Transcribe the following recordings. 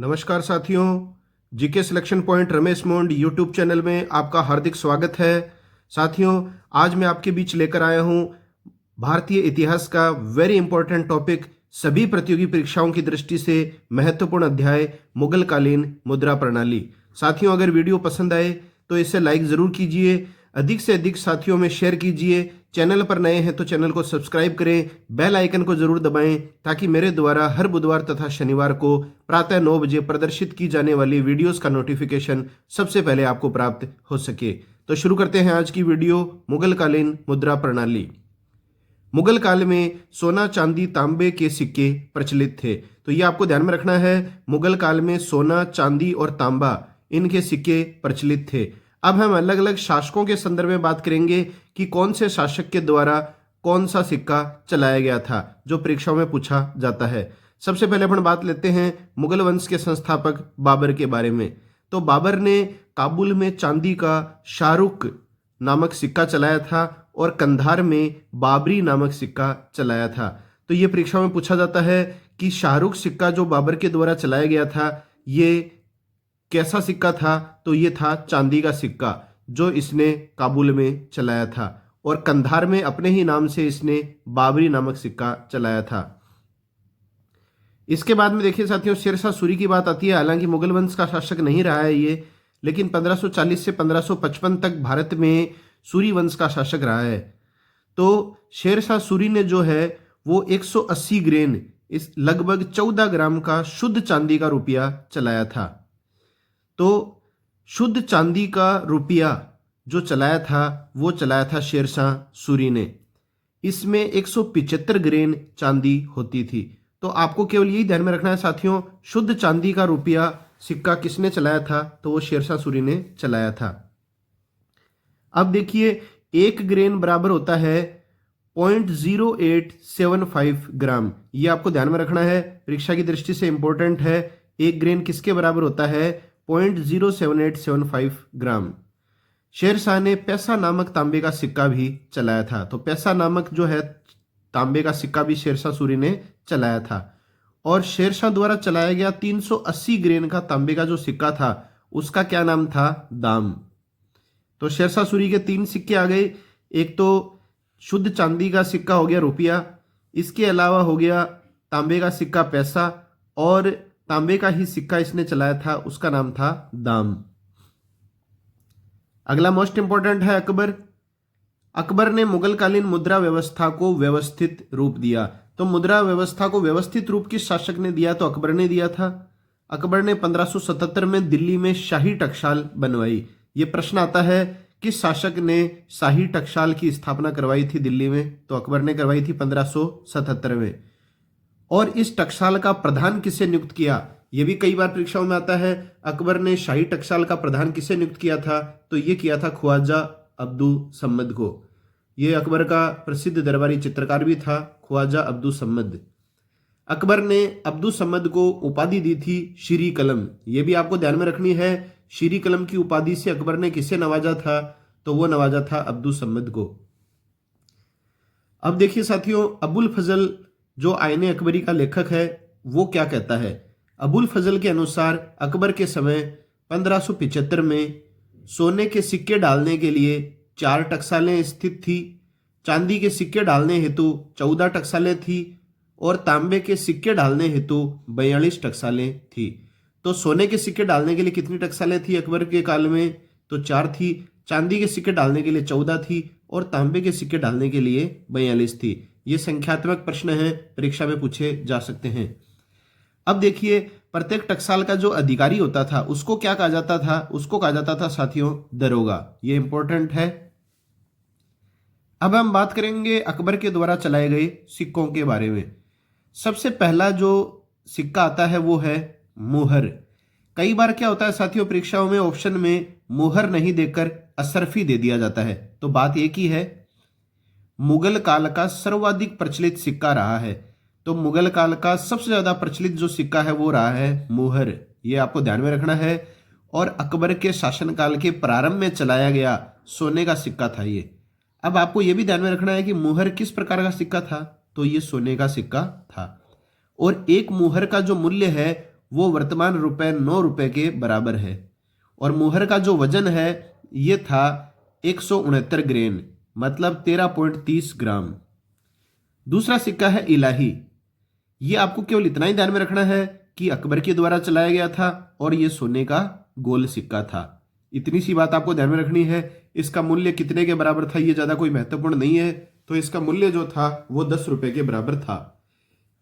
नमस्कार साथियों, GK selection point Ramesh मोंड YouTube channel में आपका हार्दिक स्वागत है। साथियों, आज मैं आपके बीच लेकर आया हूं भारतीय इतिहास का वेरी इंपॉर्टेंट टॉपिक, सभी प्रतियोगी परीक्षाओं की दृष्टि से महत्वपूर्ण अध्याय मुगल कालीन मुद्रा प्रणाली। साथियों, अगर वीडियो पसंद आए तो इसे लाइक जरूर कीजिए, अधिक से अधिक साथियों में शेयर कीजिए। चैनल पर नए हैं तो चैनल को सब्सक्राइब करें, बेल आइकन को जरूर दबाएं ताकि मेरे द्वारा हर बुधवार तथा शनिवार को प्रातः 9 बजे प्रदर्शित की जाने वाली वीडियोस का नोटिफिकेशन सबसे पहले आपको प्राप्त हो सके। तो शुरू करते हैं आज की वीडियो, मुगल कालीन मुद्रा प्रणाली। मुगल काल में सोना, चांदी, तांबे के सिक्के प्रचलित थे। तो ये आपको ध्यान में रखना है, मुगल काल में सोना, चांदी और तांबा इनके सिक्के प्रचलित थे। अब हम अलग अलग शासकों के संदर्भ में बात करेंगे कि कौन से शासक के द्वारा कौन सा सिक्का चलाया गया था, जो परीक्षाओं में पूछा जाता है। सबसे पहले अपन बात लेते हैं मुगल वंश के संस्थापक बाबर के बारे में। तो बाबर ने काबुल में चांदी का शाहरुख नामक सिक्का चलाया था और कंधार में बाबरी नामक सिक्का चलाया था। तो ये परीक्षा में पूछा जाता है कि शाहरुख सिक्का जो बाबर के द्वारा चलाया गया था, ये कैसा सिक्का था? तो ये था चांदी का सिक्का जो इसने काबुल में चलाया था, और कंधार में अपने ही नाम से इसने बाबरी नामक सिक्का चलाया था। इसके बाद में देखिए साथियों, शेरशाह सूरी की बात आती है। हालांकि मुगल वंश का शासक नहीं रहा है ये, लेकिन 1540 से 1555 तक भारत में सूरी वंश का शासक रहा है। तो शेरशाह सूरी ने जो है वो 180 ग्रेन, इस लगभग 14 ग्राम का शुद्ध चांदी का रुपया चलाया था। तो शुद्ध चांदी का रुपया जो चलाया था वो चलाया था शेरशाह सूरी ने। इसमें 175 ग्रेन चांदी होती थी। तो आपको केवल यही ध्यान में रखना है साथियों, शुद्ध चांदी का रुपया सिक्का किसने चलाया था? तो वो शेरशाह सूरी ने चलाया था। अब देखिए, 1 ग्रेन बराबर होता है 0.0875 ग्राम। ये आपको ध्यान में रखना है, परीक्षा की दृष्टि से इंपॉर्टेंट है। 1 ग्रेन किसके बराबर होता है? 0.07875 ग्राम। शेरशाह ने पैसा नामक तांबे का सिक्का भी चलाया था। तो पैसा नामक जो है तांबे का सिक्का भी शेरशाह सूरी ने चलाया था। और शेरशाह द्वारा चलाया गया 380 ग्रेन का तांबे का जो सिक्का था, उसका क्या नाम था? दाम। तो शेरशाह सूरी के 3 सिक्के आ गए। एक तो शुद्ध चांदी का सिक्का हो गया रुपया, इसके अलावा हो गया तांबे का सिक्का पैसा, और तांबे का ही सिक्का इसने चलाया था, उसका नाम था दाम। अगला मोस्ट इंपॉर्टेंट है अकबर। अकबर ने मुगल कालीन मुद्रा व्यवस्था को व्यवस्थित रूप दिया। तो मुद्रा व्यवस्था को व्यवस्थित रूप किस शासक ने दिया? तो अकबर ने दिया था। अकबर ने 1577 में दिल्ली में शाही टकसाल बनवाई। ये प्रश्न आता है, किस शासक ने शाही टकसाल की स्थापना करवाई थी दिल्ली में? तो अकबर ने करवाई थी 1577 में। और इस टकसाल का प्रधान किसे नियुक्त किया? यह भी कई बार परीक्षाओं में आता है। अकबर ने शाही टकसाल का प्रधान किसे नियुक्त किया था? तो ये किया था ख्वाजा अब्दुल सम्मद को। ये अकबर का प्रसिद्ध दरबारी चित्रकार भी था, ख्वाजा अब्दुल सम्मद। अकबर ने अब्दुल सम्मद को उपाधि दी थी शीरी कलम। यह भी आपको ध्यान में रखनी है, शीरी कलम की उपाधि से अकबर ने किसे नवाजा था? तो वो नवाजा था अब्दुल सम्मद को। अब देखिए साथियों, अबुल फजल जो आईने अकबरी का लेखक है, वो क्या कहता है? अबुल फजल के अनुसार अकबर के समय 1575 में सोने के सिक्के डालने के लिए 4 टकसालें स्थित थी, चांदी के सिक्के डालने हेतु 14 टकसालें थी, और तांबे के सिक्के डालने हेतु 42 टकसालें थी। तो सोने के सिक्के डालने के लिए कितनी टकसालें थी अकबर के काल में? तो 4 थी। चांदी के सिक्के डालने के लिए 14 थी, और तांबे के सिक्के डालने के लिए 42 थी। ये संख्यात्मक प्रश्न है, परीक्षा में पूछे जा सकते हैं। अब देखिए, प्रत्येक टकसाल का जो अधिकारी होता था उसको क्या कहा जाता था? उसको कहा जाता था साथियों दरोगा। ये इंपॉर्टेंट है। अब हम बात करेंगे अकबर के द्वारा चलाए गए सिक्कों के बारे में। सबसे पहला जो सिक्का आता है वो है मुहर। कई बार क्या होता है साथियों, परीक्षाओं में ऑप्शन में मुहर नहीं देकर असरफी दे दिया जाता है। तो बात एक ही है, मुगल काल का सर्वाधिक प्रचलित सिक्का रहा है। तो मुगल काल का सबसे ज्यादा प्रचलित जो सिक्का है वो रहा है मुहर। ये आपको ध्यान में रखना है। और अकबर के शासनकाल के प्रारंभ में चलाया गया सोने का सिक्का था ये। अब आपको यह भी ध्यान में रखना है कि मुहर किस प्रकार का सिक्का था? तो ये सोने का सिक्का था। और एक मुहर का जो मूल्य है वो वर्तमान रुपए 9 रुपए के बराबर है। और मुहर का जो वजन है ये था 169 ग्रेन, मतलब 13.30 ग्राम। दूसरा सिक्का है इलाही। ये आपको केवल इतना ही ध्यान में रखना है कि अकबर के द्वारा चलाया गया था और ये सोने का गोल सिक्का था। इतनी सी बात आपको ध्यान में रखनी है। इसका मूल्य कितने के बराबर था ये ज्यादा कोई महत्वपूर्ण नहीं है, तो इसका मूल्य जो था वो 10 रुपए के बराबर था।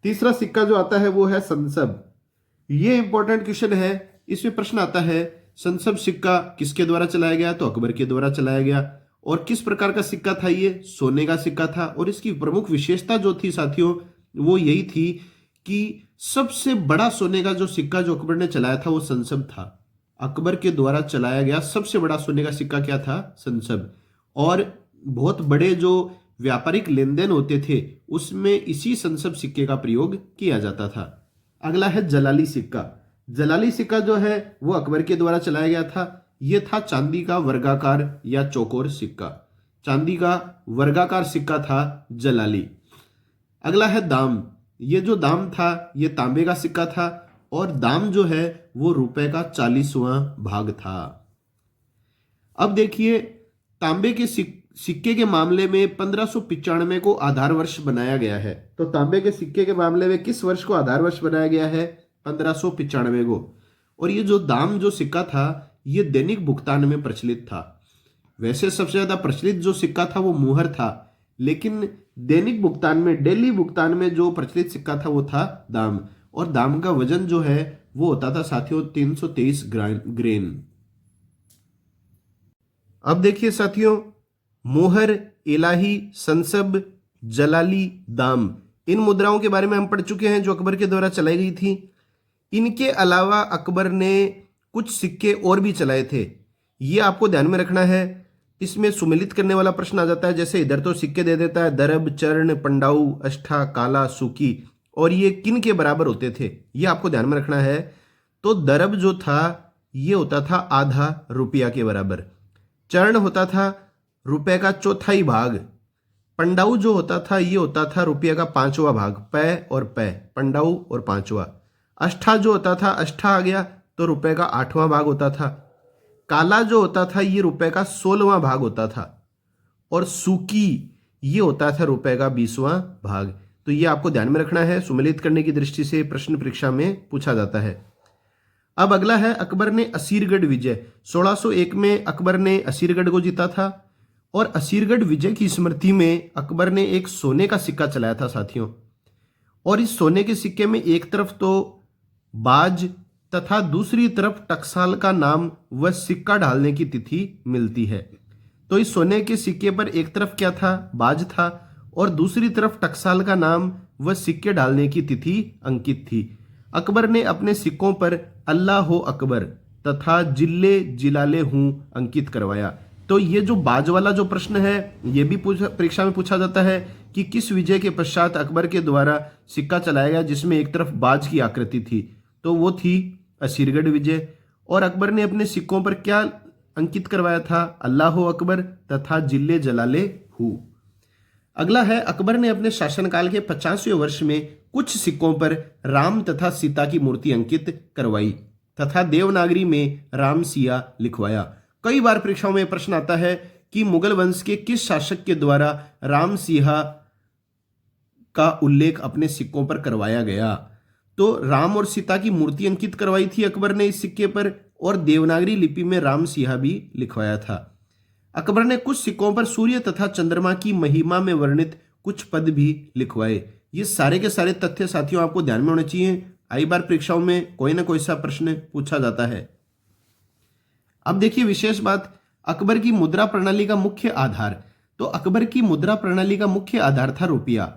तीसरा सिक्का जो आता है वो है संसब। ये इंपॉर्टेंट क्वेश्चन है। इसमें प्रश्न आता है संसब सिक्का किसके द्वारा चलाया गया, तो अकबर के द्वारा चलाया गया। और किस प्रकार का सिक्का था, ये सोने का सिक्का था। और इसकी प्रमुख विशेषता जो थी साथियों वो यही थी कि सबसे बड़ा सोने का जो सिक्का जो अकबर ने चलाया था वो संसब था। अकबर के द्वारा चलाया गया सबसे बड़ा सोने का सिक्का क्या था, संसब। और बहुत बड़े जो व्यापारिक लेन देन होते थे उसमें इसी संसब सिक्के का प्रयोग किया जाता था। अगला है जलाली सिक्का। जलाली सिक्का जो है वो अकबर के द्वारा चलाया गया था। यह था चांदी का वर्गाकार या चौकोर सिक्का। चांदी का वर्गाकार सिक्का था जलाली। अगला है दाम। ये जो दाम था ये तांबे का सिक्का था और दाम जो है वो रुपए का 40वां भाग था। अब देखिए तांबे के सिक्के के मामले में 1595 को आधार वर्ष बनाया गया है। तो तांबे के सिक्के के मामले में किस वर्ष को आधार वर्ष बनाया गया है, 1595 को। और ये जो दाम जो सिक्का था ये दैनिक भुगतान में प्रचलित था। वैसे सबसे ज्यादा प्रचलित जो सिक्का था वो मुहर था, लेकिन दैनिक भुगतान में डेली भुगतान में जो प्रचलित सिक्का था वो था दाम। और दाम का वजन जो है वो होता था साथियों 323 ग्रेन। अब देखिए साथियों मोहर, इलाही, संसब, जलाली, दाम, इन मुद्राओं के बारे में हम पढ़ चुके हैं जो अकबर के द्वारा चलाई गई थी। इनके अलावा अकबर ने कुछ सिक्के और भी चलाए थे, ये आपको ध्यान में रखना है। इसमें सुमेलित करने वाला प्रश्न आ जाता है। जैसे इधर तो सिक्के दे देता है दरब, चरण, पंडाऊ, अष्ठा, काला, सूकी, और ये किन के बराबर होते थे ये आपको ध्यान में रखना है। तो दरब जो था ये होता था आधा रुपया के बराबर। चरण होता था रुपए का चौथाई भाग। पंडाऊ जो होता था ये होता था रुपये का 5वां भाग, पै और पै, पंडाऊ और 5वां। अष्ठा जो होता था, अष्ठा आ गया तो रुपए का 8वां भाग होता था। काला जो होता था ये रुपए का 16वां भाग होता था। और सूकी ये होता था रुपए का 20वां भाग। तो ये आपको ध्यान में रखना है, सुमेलित करने की दृष्टि से प्रश्न परीक्षा में पूछा जाता है। अब अगला है अकबर ने असीरगढ़ विजय। 1601 में अकबर ने असीरगढ़ को जीता था और असीरगढ़ विजय की स्मृति में अकबर ने एक सोने का सिक्का चलाया था साथियों। और इस सोने के सिक्के में एक तरफ तो बाज तथा दूसरी तरफ टकसाल का नाम व सिक्का डालने की तिथि मिलती है। तो इस सोने के सिक्के पर एक तरफ क्या था, बाज था, और दूसरी तरफ टकसाल का नाम व सिक्के डालने की तिथि अंकित थी। अकबर ने अपने सिक्कों पर अल्लाह हो अकबर तथा जिले जिलाले हूं अंकित करवाया। तो ये जो बाज वाला जो प्रश्न है ये भी परीक्षा में पूछा जाता है कि किस विजय के पश्चात अकबर के द्वारा सिक्का चलाया गया जिसमें एक तरफ बाज की आकृति थी, तो वो थी असीरगढ़ विजय। और अकबर ने अपने सिक्कों पर क्या अंकित करवाया था, अल्लाह हो अकबर तथा जिले जलाले हूं। अगला है अकबर ने अपने शासनकाल के 50वें वर्ष में कुछ सिक्कों पर राम तथा सीता की मूर्ति अंकित करवाई तथा देवनागरी में राम सिया लिखवाया। कई बार परीक्षाओं में प्रश्न आता है कि मुगल वंश के किस शासक के द्वारा राम सिया का उल्लेख अपने सिक्कों पर करवाया गया। तो राम और सीता की मूर्ति अंकित करवाई थी अकबर ने इस सिक्के पर, और देवनागरी लिपि में राम सिया भी लिखवाया था। अकबर ने कुछ सिक्कों पर सूर्य तथा चंद्रमा की महिमा में वर्णित कुछ पद भी लिखवाए। ये सारे के सारे तथ्य साथियों आपको ध्यान में होने चाहिए। कई बार परीक्षाओं में कोई ना कोई सा प्रश्न पूछा जाता है। अब देखिए विशेष बात, अकबर की मुद्रा प्रणाली का मुख्य आधार। तो अकबर की मुद्रा प्रणाली का मुख्य आधार था रुपया,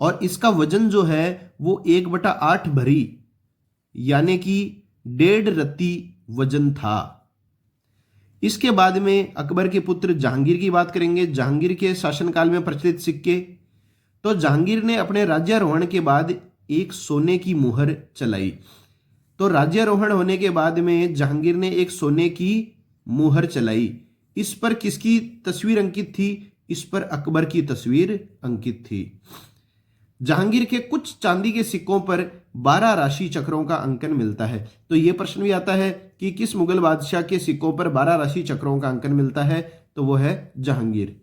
और इसका वजन जो है वो 1/8 भरी यानी कि 1.5 रत्ती वजन था। इसके बाद में अकबर के पुत्र जहांगीर की बात करेंगे। जहांगीर के शासनकाल में प्रचलित सिक्के। तो जहांगीर ने अपने राज्यारोहण के बाद एक सोने की मुहर चलाई। तो राज्यारोहण होने के बाद में जहांगीर ने एक सोने की मुहर चलाई। इस पर किसकी तस्वीर अंकित थी, इस पर अकबर की तस्वीर अंकित थी। जहांगीर के कुछ चांदी के सिक्कों पर 12 राशि चक्रों का अंकन मिलता है। तो ये प्रश्न भी आता है कि किस मुगल बादशाह के सिक्कों पर 12 राशि चक्रों का अंकन मिलता है, तो वो है जहांगीर।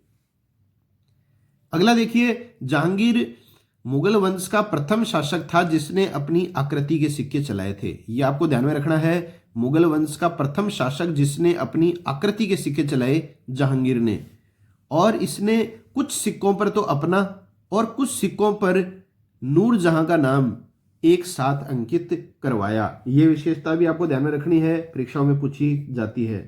अगला देखिए, जहांगीर मुगल वंश का प्रथम शासक था जिसने अपनी आकृति के सिक्के चलाए थे। ये आपको ध्यान में रखना है, मुगल वंश का प्रथम शासक जिसने अपनी आकृति के सिक्के चलाए जहांगीर ने। और इसने कुछ सिक्कों पर तो अपना और कुछ सिक्कों पर नूरजहां का नाम एक साथ अंकित करवाया। यह विशेषता भी आपको ध्यान में रखनी है, परीक्षाओं में पूछी जाती है।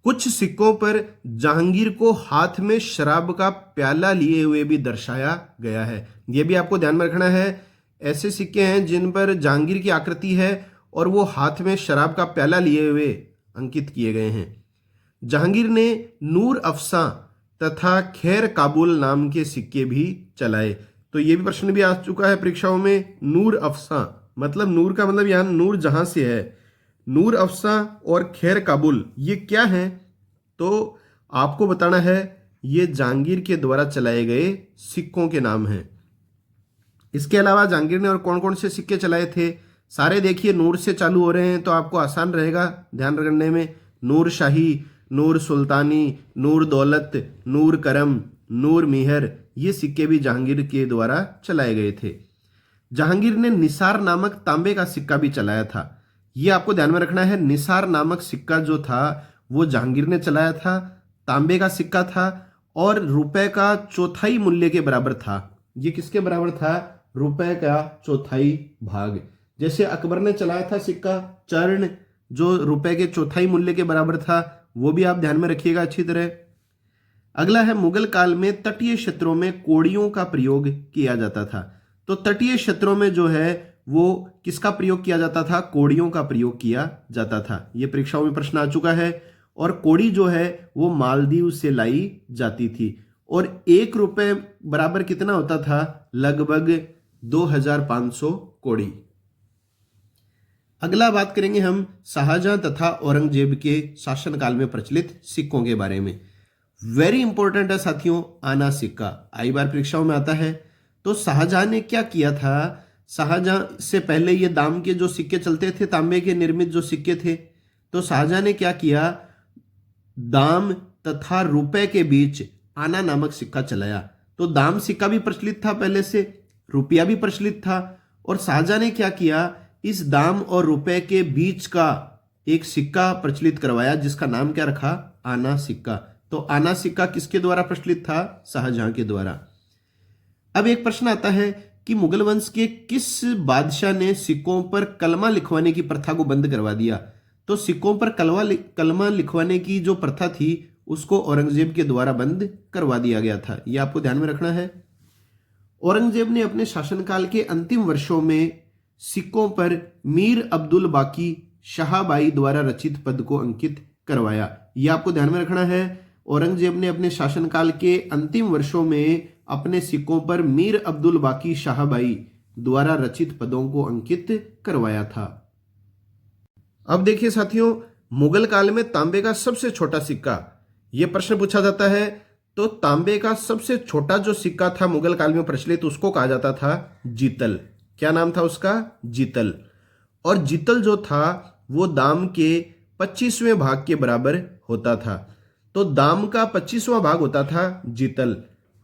कुछ सिक्कों पर जहांगीर को हाथ में शराब का प्याला लिए हुए भी दर्शाया गया है। यह भी आपको ध्यान में रखना है। ऐसे सिक्के हैं जिन पर जहांगीर की आकृति है और वो हाथ में शराब का प्याला लिए हुए अंकित किए गए हैं। जहांगीर ने नूर अफसा तथा खैर काबुल नाम के सिक्के भी चलाए। तो ये भी प्रश्न भी आ चुका है परीक्षाओं में। नूर अफसा मतलब नूर का मतलब यहाँ नूर जहां से है। नूर अफसा और खैर काबुल ये क्या हैं, तो आपको बताना है। ये जहांगीर के द्वारा चलाए गए सिक्कों के नाम हैं। इसके अलावा जहांगीर ने और कौन कौन से सिक्के चलाए थे, सारे देखिए नूर से चालू हो रहे हैं, तो आपको आसान रहेगा ध्यान रखने में। नूर शाही, नूर सुल्तानी, नूर दौलत, नूर करम, नूर मिहर, ये सिक्के भी जहांगीर के द्वारा चलाए गए थे। जहांगीर ने निसार नामक तांबे का सिक्का भी चलाया था। ये आपको ध्यान में रखना है। निसार नामक सिक्का जो था वो जहांगीर ने चलाया था, तांबे का सिक्का था और रुपए का चौथाई मूल्य के बराबर था। ये किसके बराबर था? रुपए का चौथाई भाग। जैसे अकबर ने चलाया था सिक्का चर्ण, जो रुपए के चौथाई मूल्य के बराबर था, वो भी आप ध्यान में रखिएगा अच्छी तरह। अगला है, मुगल काल में तटीय क्षेत्रों में कोड़ियों का प्रयोग किया जाता था। तो तटीय क्षेत्रों में जो है वो किसका प्रयोग किया जाता था? कोड़ियों का प्रयोग किया जाता था। ये परीक्षाओं में प्रश्न आ चुका है। और कोड़ी जो है वो मालदीव से लाई जाती थी और 1 रुपए बराबर कितना होता था? लगभग 2500 कोड़ी। अगला बात करेंगे हम शाहजहां तथा औरंगजेब के शासनकाल में प्रचलित सिक्कों के बारे में। वेरी इंपॉर्टेंट है साथियों, आना सिक्का कई बार परीक्षाओं में आता है। तो शाहजहां ने क्या किया था? शाहजहां से पहले ये दाम के जो सिक्के चलते थे, तांबे के निर्मित जो सिक्के थे, तो शाहजहां ने क्या किया? दाम तथा रुपए के बीच आना नामक सिक्का चलाया। तो दाम सिक्का भी प्रचलित था पहले से, रुपया भी प्रचलित था, और शाहजहां ने क्या किया? इस दाम और रुपए के बीच का एक सिक्का प्रचलित करवाया जिसका नाम क्या रखा? आना सिक्का। तो आना सिक्का किसके द्वारा प्रचलित था? शाहजहां के द्वारा। अब एक प्रश्न आता है कि मुगल वंश के किस बादशाह ने सिक्कों पर कलमा लिखवाने की प्रथा को बंद करवा दिया? तो सिक्कों पर कलमा लिखवाने की जो प्रथा थी उसको औरंगजेब के द्वारा बंद करवा दिया गया था। यह आपको ध्यान में रखना है। औरंगजेब ने अपने शासनकाल के अंतिम वर्षों में सिक्कों पर मीर अब्दुल बाकी शाहबाई द्वारा रचित पद को अंकित करवाया। यह आपको ध्यान में रखना है। औरंगजेब ने अपने शासनकाल के अंतिम वर्षों में अपने सिक्कों पर मीर अब्दुल बाकी शाहबाई द्वारा रचित पदों को अंकित करवाया था। अब देखिए साथियों, मुगल काल में तांबे का सबसे छोटा सिक्का, यह प्रश्न पूछा जाता है। तो तांबे का सबसे छोटा जो सिक्का था मुगल काल में प्रचलित, उसको कहा जाता था जीतल। क्या नाम था उसका? जीतल। और जीतल जो था वो दाम के 25वें भाग के बराबर होता था। तो दाम का 25वां भाग होता था जीतल।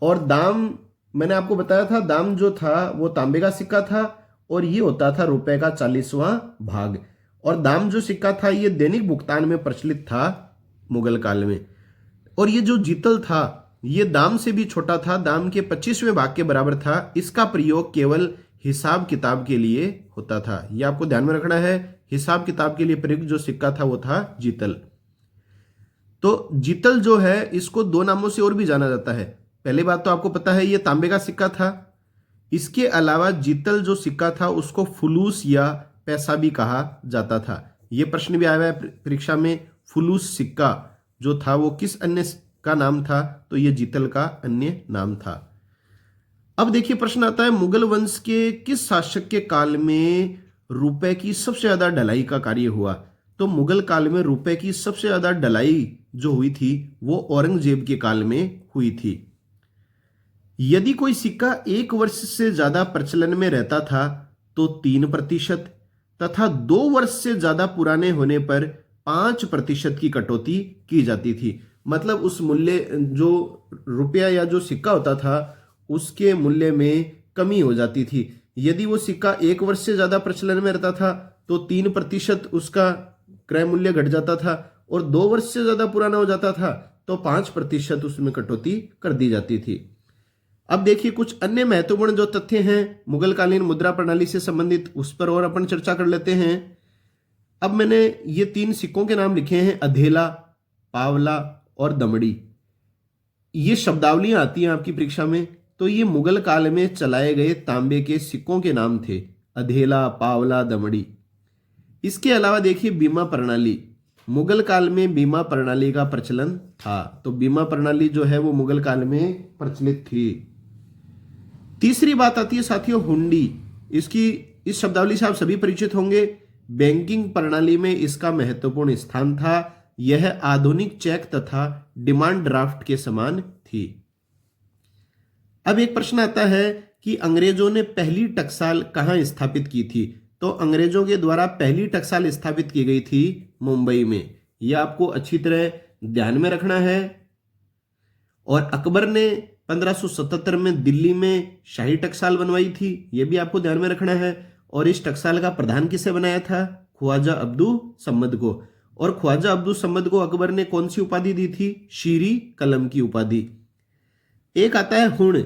और दाम, मैंने आपको बताया था, दाम जो था वो तांबे का सिक्का था और ये होता था रुपए का 40वां भाग। और दाम जो सिक्का था ये दैनिक भुगतान में प्रचलित था मुगल काल में। और ये जो जीतल था ये दाम से भी छोटा था, दाम के 25वें भाग के बराबर था। इसका प्रयोग केवल हिसाब किताब के लिए होता था। यह आपको ध्यान में रखना है। हिसाब किताब के लिए प्रयुक्त जो सिक्का था वो था जीतल। तो जीतल जो है इसको 2 नामों से और भी जाना जाता है। पहली बात तो आपको पता है ये तांबे का सिक्का था। इसके अलावा जीतल जो सिक्का था उसको फुलूस या पैसा भी कहा जाता था। यह प्रश्न भी आया है परीक्षा में। फुलूस सिक्का जो था वो किस अन्य का नाम था? तो ये जीतल का अन्य नाम था। अब देखिए प्रश्न आता है, मुगल वंश के किस शासक के काल में रुपए की सबसे ज्यादा ढलाई का कार्य हुआ? तो मुगल काल में रुपए की सबसे ज्यादा ढलाई जो हुई थी वो औरंगजेब के काल में हुई थी। यदि कोई सिक्का 1 वर्ष से ज्यादा प्रचलन में रहता था तो 3% तथा 2 वर्ष से ज्यादा पुराने होने पर 5% की कटौती की जाती थी। मतलब उस मूल्य, जो रुपया या जो सिक्का होता था उसके मूल्य में कमी हो जाती थी। यदि वो सिक्का 1 वर्ष से ज्यादा प्रचलन में रहता था तो 3% उसका क्रय मूल्य घट जाता था, और 2 वर्ष से ज्यादा पुराना हो जाता था तो 5% उसमें कटौती कर दी जाती थी। अब देखिए कुछ अन्य महत्वपूर्ण जो तथ्य हैं मुगल कालीन मुद्रा प्रणाली से संबंधित, उस पर और अपन चर्चा कर लेते हैं। अब मैंने ये 3 सिक्कों के नाम लिखे हैं, अधेला, पावला और दमड़ी। ये शब्दावलियां आती हैं आपकी परीक्षा में, तो ये मुगल काल में चलाए गए तांबे के सिक्कों के नाम थे, अधेला, पावला, दमड़ी। इसके अलावा देखिए बीमा प्रणाली, मुगल काल में बीमा प्रणाली का प्रचलन था, तो बीमा प्रणाली जो है वो मुगल काल में प्रचलित थी। तीसरी बात आती है साथियों हुंडी। इस शब्दावली से आप सभी परिचित होंगे। बैंकिंग प्रणाली में इसका महत्वपूर्ण स्थान था। यह आधुनिक चेक तथा डिमांड ड्राफ्ट के समान थी। अब एक प्रश्न आता है कि अंग्रेजों ने पहली टकसाल कहां स्थापित की थी? तो अंग्रेजों के द्वारा पहली टकसाल स्थापित की गई थी मुंबई में। यह आपको अच्छी तरह ध्यान में रखना है। और अकबर ने 1577 में दिल्ली में शाही टकसाल बनवाई थी, यह भी आपको ध्यान में रखना है। और इस टकसाल का प्रधान किसे बनाया था? ख्वाजा अब्दु सम्मद को। और ख्वाजा अब्दु सम्मद को अकबर ने कौन सी उपाधि दी थी? शीरी कलम की उपाधि। एक आता है हुण,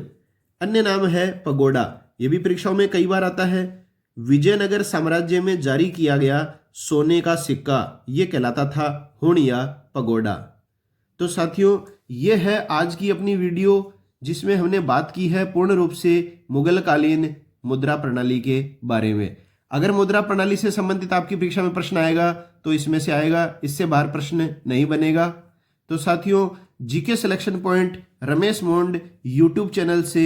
अन्य नाम है पगोड़ा। यह भी परीक्षाओं में कई बार आता है। विजयनगर साम्राज्य में जारी किया गया सोने का सिक्का, यह कहलाता था हुण या पगोड़ा। तो साथियों यह है आज की अपनी वीडियो, जिसमें हमने बात की है पूर्ण रूप से मुगल कालीन मुद्रा प्रणाली के बारे में। अगर मुद्रा प्रणाली से संबंधित आपकी परीक्षा में प्रश्न आएगा तो इसमें से आएगा, इससे बाहर प्रश्न नहीं बनेगा। तो साथियों जीके सिलेक्शन पॉइंट रमेश मोंड यूट्यूब चैनल से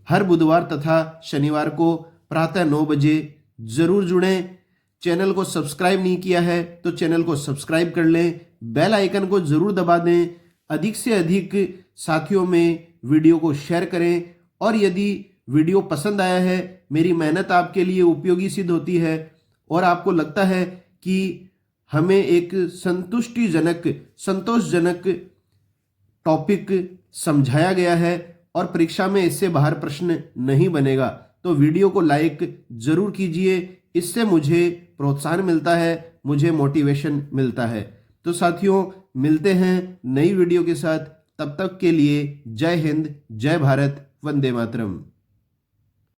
हर बुधवार तथा शनिवार को प्रातः 9 बजे जरूर जुड़ें। चैनल को सब्सक्राइब नहीं किया है तो चैनल को सब्सक्राइब कर लें, बेल आइकन को जरूर दबा दें, अधिक से अधिक साथियों में वीडियो को शेयर करें। और यदि वीडियो पसंद आया है, मेरी मेहनत आपके लिए उपयोगी सिद्ध होती है और आपको लगता है कि हमें एक संतोषजनक टॉपिक समझाया गया है और परीक्षा में इससे बाहर प्रश्न नहीं बनेगा, तो वीडियो को लाइक जरूर कीजिए। इससे मुझे प्रोत्साहन मिलता है, मुझे मोटिवेशन मिलता है। तो साथियों मिलते हैं नई वीडियो के साथ, तब तक के लिए जय हिंद, जय भारत, वंदे मातरम।